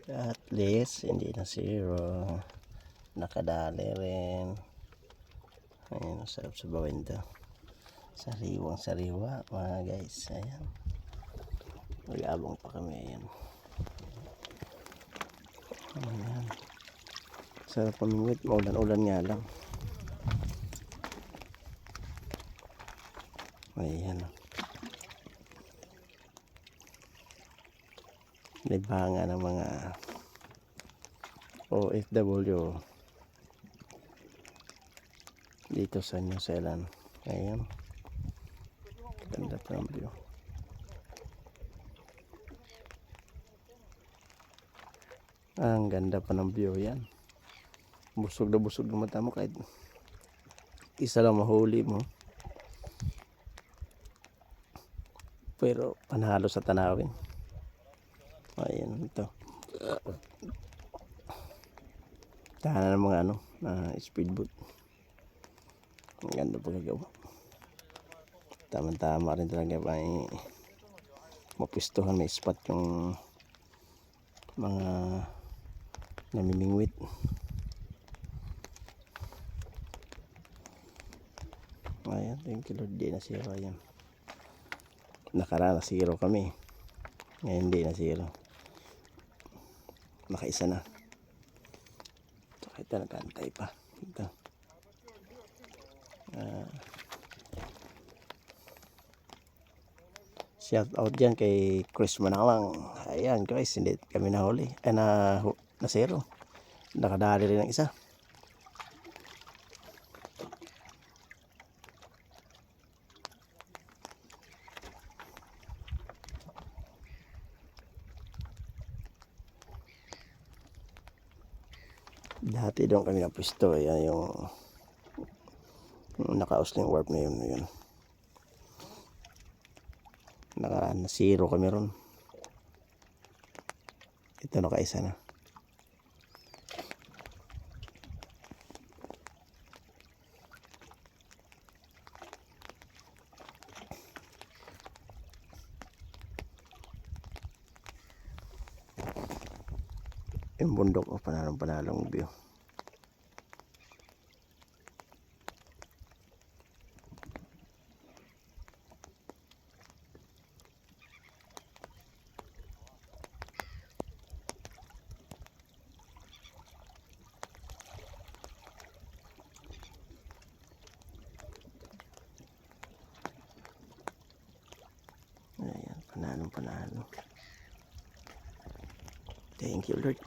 At least hindi na zero, nakadali rin. Ayan, sarap sa bawin to, sariwang sariwa mga guys. Ayan, mag-abang pa kami. Ayan, ayan, sarap pamingwit, maulan-ulan nga lang. Ayan, libanga ng mga OFW dito sa New Zealand. Ayan, ganda pa ng view. Ang ganda pa ng view. Yan, busog na busog ng mata mo kahit isa lang mahuli mo, pero panalo sa tanawin. Ayan, ito tahanan ng mga speedboat. Ang ganda pagkagawa, tama-tama rin talaga may mapistuhan, may spot yung mga namimingwit. Ayan, thank you Lord, di na zero. Ayan, nakaraan na zero kami, ngayon di na zero, nakaisa na. Ito, ito nagkantay pa ito. Shout out dyan kay Chris Manalang. Ayan guys, hindi kami nahuli, na zero, nakadali rin ng isa. Dati doon kami napusto. Ayan yung nakausling warp na yun. Na zero kami ron. Ito nakaisa na. Yung bundok, panalong view. Ayan, panalo. Thank you Lord.